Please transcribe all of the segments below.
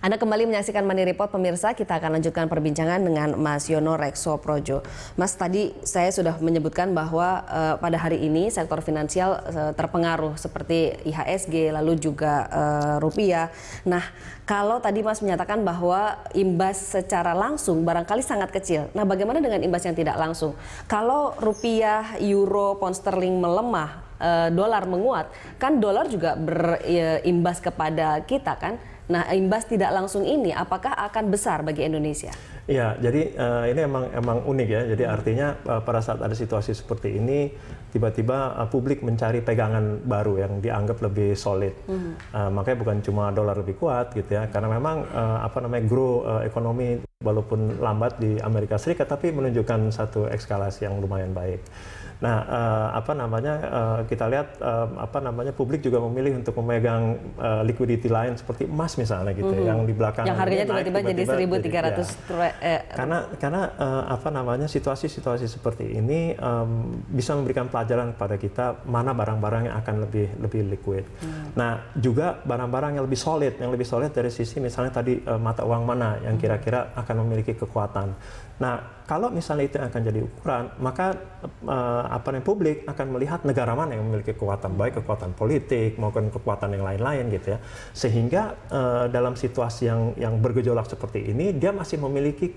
Anda kembali menyaksikan Money Report, pemirsa. Kita akan lanjutkan perbincangan dengan Mas Yono Reksoprojo. Mas, tadi saya sudah menyebutkan bahwa pada hari ini sektor finansial terpengaruh seperti IHSG, lalu juga rupiah. Nah, kalau tadi Mas menyatakan bahwa imbas secara langsung barangkali sangat kecil. Nah, bagaimana dengan imbas yang tidak langsung? Kalau rupiah, euro, pound sterling melemah, dolar menguat, kan dolar juga berimbas kepada kita kan? Nah, imbas tidak langsung ini apakah akan besar bagi Indonesia? Ya, jadi ini emang unik ya. Jadi artinya pada saat ada situasi seperti ini, tiba-tiba publik mencari pegangan baru yang dianggap lebih solid. Makanya bukan cuma dolar lebih kuat gitu ya, karena memang grow ekonomi walaupun lambat di Amerika Serikat, tapi menunjukkan satu eskalasi yang lumayan baik. Nah, kita lihat publik juga memilih untuk memegang liquidity lain seperti emas misalnya gitu, yang di belakang yang harganya tiba-tiba jadi 1.300 karena situasi-situasi seperti ini bisa memberikan pelajaran kepada kita mana barang-barang yang akan lebih liquid. Nah, juga barang-barang yang lebih solid dari sisi misalnya tadi mata uang mana yang kira-kira akan memiliki kekuatan. Nah, kalau misalnya itu akan jadi ukuran, maka publik akan melihat negara mana yang memiliki kekuatan, baik kekuatan politik maupun kekuatan yang lain-lain gitu ya. Sehingga dalam situasi yang bergejolak seperti ini, dia masih memiliki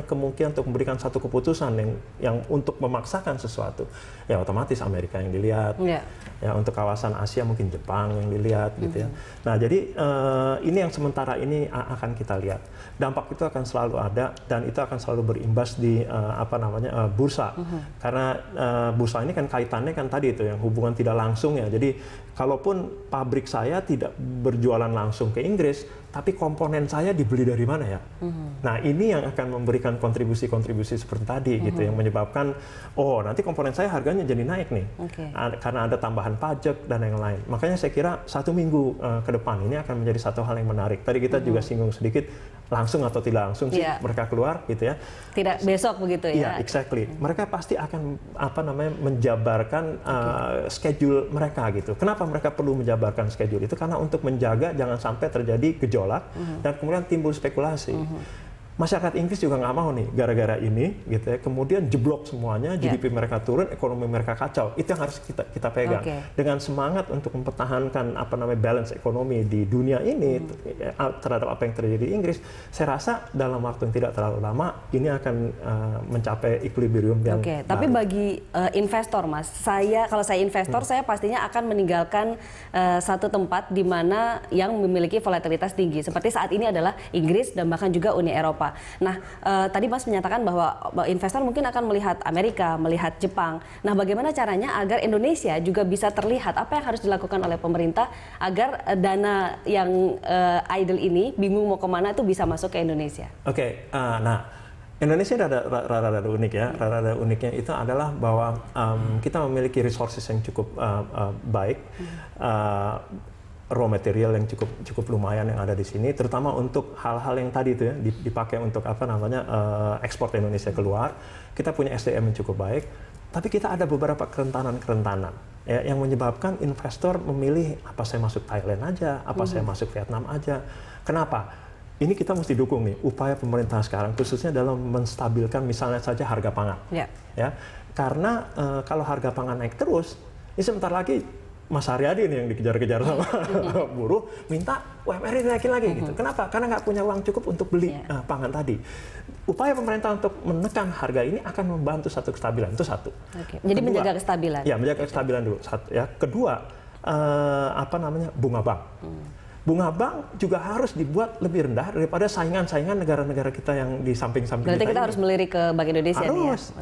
kemungkinan untuk memberikan satu keputusan yang untuk memaksakan sesuatu. Ya otomatis Amerika yang dilihat, ya untuk kawasan Asia mungkin Jepang yang dilihat gitu ya. Nah, jadi ini yang sementara ini akan kita lihat. Dampak itu akan selalu ada dan itu akan selalu berimbas di bursa. Karena bursa ini kan kaitannya kan tadi itu yang hubungan tidak langsung ya. Jadi kalaupun pabrik saya tidak berjualan langsung ke Inggris, tapi komponen saya dibeli dari mana ya? Nah, ini yang akan memberikan kontribusi-kontribusi seperti tadi gitu, yang menyebabkan nanti komponen saya harganya jadi naik nih. Karena ada tambahan pajak dan yang lain. Makanya saya kira 1 minggu ke depan ini akan menjadi satu hal yang menarik. Tadi kita juga singgung sedikit langsung atau tidak langsung sih mereka keluar gitu ya. Tidak besok begitu ya. Iya, exactly. Mereka pasti akan menjabarkan schedule mereka gitu. Kenapa mereka perlu menjabarkan schedule itu? Karena untuk menjaga jangan sampai terjadi gejolak dan kemudian timbul spekulasi. Masyarakat Inggris juga nggak mau nih gara-gara ini gitu ya, kemudian jeblok semuanya, GDP mereka turun, ekonomi mereka kacau. Itu yang harus kita pegang. Dengan semangat untuk mempertahankan balance ekonomi di dunia ini terhadap apa yang terjadi di Inggris, saya rasa dalam waktu yang tidak terlalu lama ini akan mencapai equilibrium yang baru. Tapi bagi investor, Mas, kalau saya investor, saya pastinya akan meninggalkan satu tempat di mana yang memiliki volatilitas tinggi. Seperti saat ini adalah Inggris dan bahkan juga Uni Eropa. Nah, tadi Mas menyatakan bahwa investor mungkin akan melihat Amerika, melihat Jepang. Nah, bagaimana caranya agar Indonesia juga bisa terlihat? Apa yang harus dilakukan oleh pemerintah agar dana yang idle ini, bingung mau kemana, itu bisa masuk ke Indonesia? Nah, Indonesia rada unik ya. Rada uniknya itu adalah bahwa kita memiliki resources yang cukup baik. Raw material yang cukup lumayan yang ada di sini, terutama untuk hal-hal yang tadi itu ya dipakai untuk ekspor Indonesia keluar. Kita punya SDM yang cukup baik, tapi kita ada beberapa kerentanan ya, yang menyebabkan investor memilih apa saya masuk Thailand aja, apa saya masuk Vietnam aja. Kenapa? Ini kita mesti dukung nih upaya pemerintah sekarang, khususnya dalam menstabilkan misalnya saja harga pangan. Ya, karena kalau harga pangan naik terus, ini sebentar lagi Mas Haryadi nih yang dikejar-kejar sama buruh, minta UMR dinaikin lagi gitu. Kenapa? Karena nggak punya uang cukup untuk beli pangan tadi. Upaya pemerintah untuk menekan harga ini akan membantu satu kestabilan, itu satu. Jadi menjaga kestabilan. Ya, menjaga kestabilan dulu. Ya. Kedua, bunga bank. Bunga bank juga harus dibuat lebih rendah daripada saingan-saingan negara-negara kita yang di samping-samping kita. Berarti kita harus melirik ke Bank Indonesia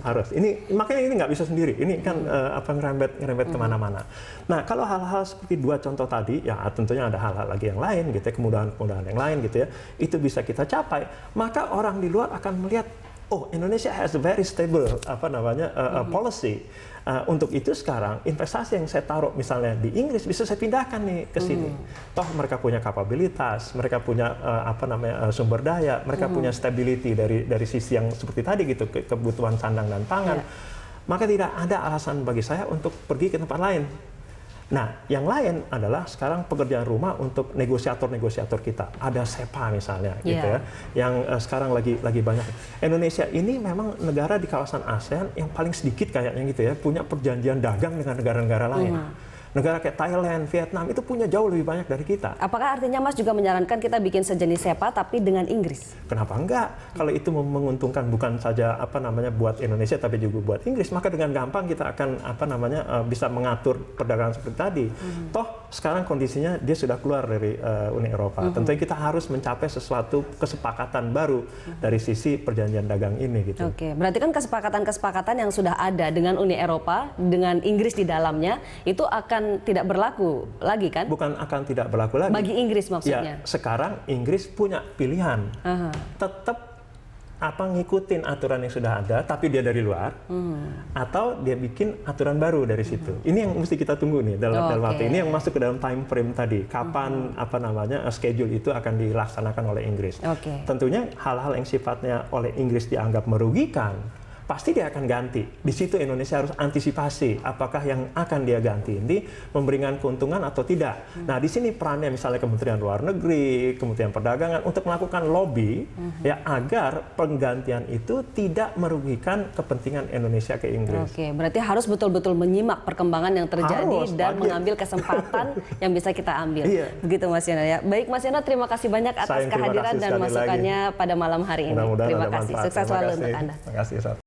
harus. Ini makanya ini nggak bisa sendiri. Ini kan ngerembet kemana-mana. Nah, kalau hal-hal seperti 2 contoh tadi, ya tentunya ada hal-hal lagi yang lain gitu ya, kemudahan-kemudahan yang lain gitu ya. Itu bisa kita capai. Maka orang di luar akan melihat, Indonesia has a very stable policy. Untuk itu sekarang investasi yang saya taruh misalnya di Inggris bisa saya pindahkan nih ke sini. Toh mereka punya kapabilitas, mereka punya sumber daya, mereka punya stability dari sisi yang seperti tadi gitu, kebutuhan sandang dan pangan. Maka tidak ada alasan bagi saya untuk pergi ke tempat lain. Nah, yang lain adalah sekarang pekerjaan rumah untuk negosiator-negosiator kita. Ada SEPA misalnya, gitu ya, yang sekarang lagi banyak. Indonesia ini memang negara di kawasan ASEAN yang paling sedikit kayaknya gitu ya, punya perjanjian dagang dengan negara-negara lain. Negara kayak Thailand, Vietnam itu punya jauh lebih banyak dari kita. Apakah artinya Mas juga menyarankan kita bikin sejenis SEPA tapi dengan Inggris? Kenapa enggak? Kalau itu menguntungkan bukan saja buat Indonesia tapi juga buat Inggris, maka dengan gampang kita akan bisa mengatur perdagangan seperti tadi. Toh sekarang kondisinya dia sudah keluar dari Uni Eropa. Tentunya kita harus mencapai sesuatu kesepakatan baru dari sisi perjanjian dagang ini gitu. Oke, berarti kan kesepakatan-kesepakatan yang sudah ada dengan Uni Eropa dengan Inggris di dalamnya itu akan tidak berlaku lagi kan? Bukan akan tidak berlaku lagi. Bagi Inggris maksudnya. Ya, sekarang Inggris punya pilihan. Tetap ngikutin aturan yang sudah ada, tapi dia dari luar, atau dia bikin aturan baru dari situ. Ini yang mesti kita tunggu nih dalam waktu ini yang masuk ke dalam time frame tadi. Kapan schedule itu akan dilaksanakan oleh Inggris. Tentunya hal-hal yang sifatnya oleh Inggris dianggap merugikan, pasti dia akan ganti. Di situ Indonesia harus antisipasi apakah yang akan dia ganti ini memberikan keuntungan atau tidak. Nah, di sini perannya misalnya Kementerian Luar Negeri, Kementerian Perdagangan untuk melakukan lobby ya agar penggantian itu tidak merugikan kepentingan Indonesia ke Inggris. Oke, berarti harus betul-betul menyimak perkembangan yang terjadi dan mengambil kesempatan yang bisa kita ambil. Begitu Mas Yono ya. Baik Mas Yono, terima kasih banyak atas kehadiran dan masukannya pada malam hari ini. Mudah-mudahan terima ada kasih. manfaat. Sukses selalu untuk Anda. Terima kasih.